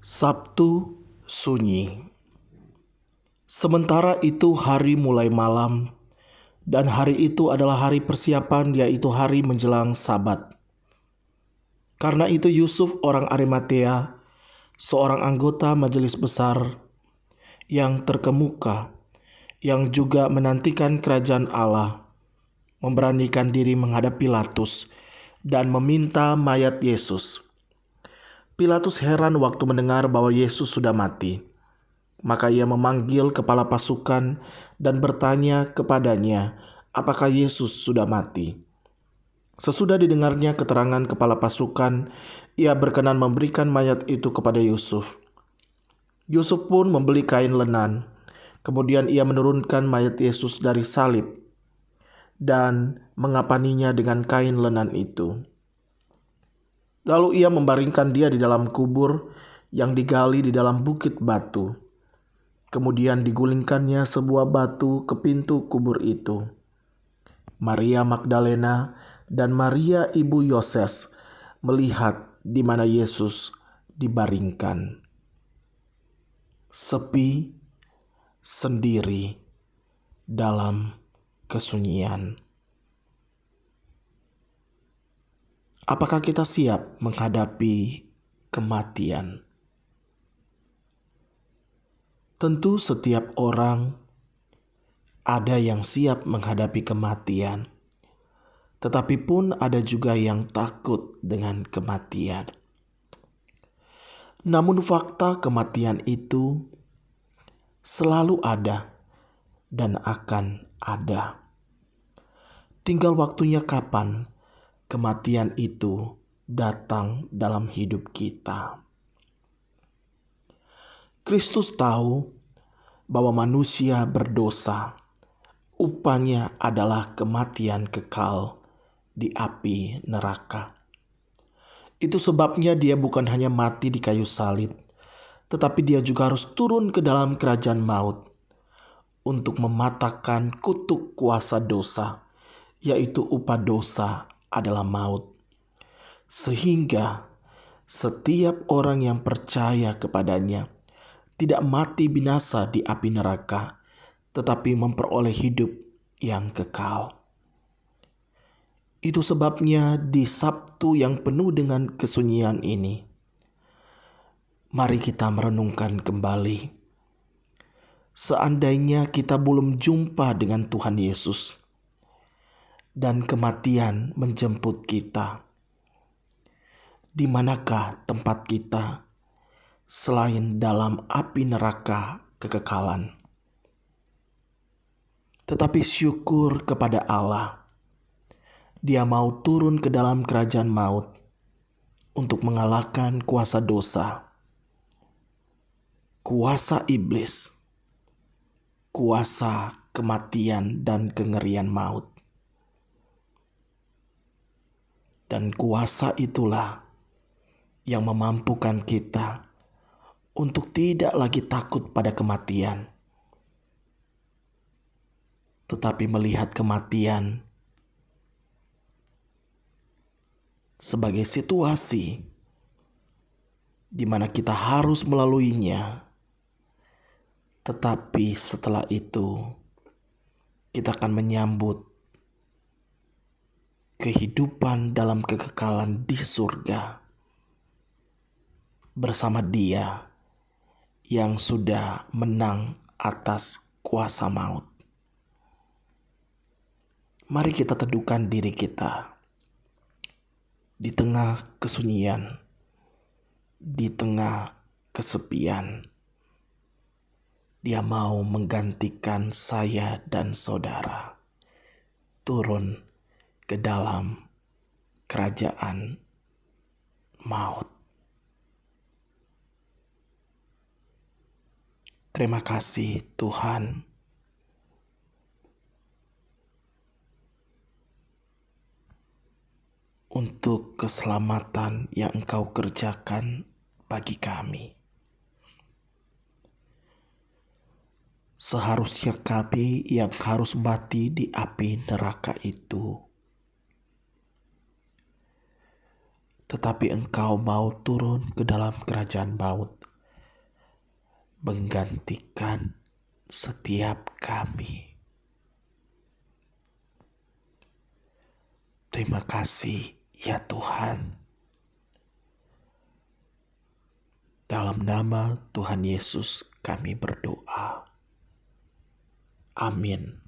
Sabtu sunyi. Sementara itu hari mulai malam, dan hari itu adalah hari persiapan, yaitu hari menjelang Sabat. Karena itu Yusuf orang Arimatea, seorang anggota majelis besar yang terkemuka, yang juga menantikan kerajaan Allah, memberanikan diri menghadap Pilatus dan meminta mayat Yesus. Pilatus heran waktu mendengar bahwa Yesus sudah mati. Maka ia memanggil kepala pasukan dan bertanya kepadanya, apakah Yesus sudah mati? Sesudah didengarnya keterangan kepala pasukan, ia berkenan memberikan mayat itu kepada Yusuf. Yusuf pun membeli kain lenan. Kemudian ia menurunkan mayat Yesus dari salib dan mengapaninya dengan kain lenan itu. Lalu ia membaringkan dia di dalam kubur yang digali di dalam bukit batu. Kemudian digulingkannya sebuah batu ke pintu kubur itu. Maria Magdalena dan Maria ibu Yoses melihat di mana Yesus dibaringkan. Sepi sendiri dalam kesunyian. Apakah kita siap menghadapi kematian? Tentu setiap orang ada yang siap menghadapi kematian, tetapi pun ada juga yang takut dengan kematian. Namun fakta kematian itu selalu ada dan akan ada. Tinggal waktunya kapan kematian itu datang dalam hidup kita. Kristus tahu bahwa manusia berdosa, upahnya adalah kematian kekal di api neraka. Itu sebabnya dia bukan hanya mati di kayu salib, tetapi dia juga harus turun ke dalam kerajaan maut untuk mematahkan kutuk kuasa dosa, yaitu upah dosa adalah maut. Sehingga setiap orang yang percaya kepadanya tidak mati binasa di api neraka, tetapi memperoleh hidup yang kekal. Itu sebabnya di Sabtu yang penuh dengan kesunyian ini, mari kita merenungkan kembali. Seandainya kita belum jumpa dengan Tuhan Yesus, dan kematian menjemput kita, di manakah tempat kita selain dalam api neraka kekekalan? Tetapi syukur kepada Allah, Dia mau turun ke dalam kerajaan maut untuk mengalahkan kuasa dosa, kuasa iblis, kuasa kematian dan kengerian maut. Dan kuasa itulah yang memampukan kita untuk tidak lagi takut pada kematian, tetapi melihat kematian sebagai situasi di mana kita harus melaluinya, tetapi setelah itu kita akan menyambut kehidupan dalam kekekalan di surga bersama Dia yang sudah menang atas kuasa maut. Mari kita teduhkan diri kita di tengah kesunyian, di tengah kesepian. Dia mau menggantikan saya dan saudara turun ke dalam kerajaan maut. Terima kasih Tuhan untuk keselamatan yang Engkau kerjakan bagi kami. Seharusnya kami yang harus mati di api neraka itu, tetapi Engkau mau turun ke dalam kerajaan maut menggantikan setiap kami. Terima kasih ya Tuhan. Dalam nama Tuhan Yesus kami berdoa. Amin.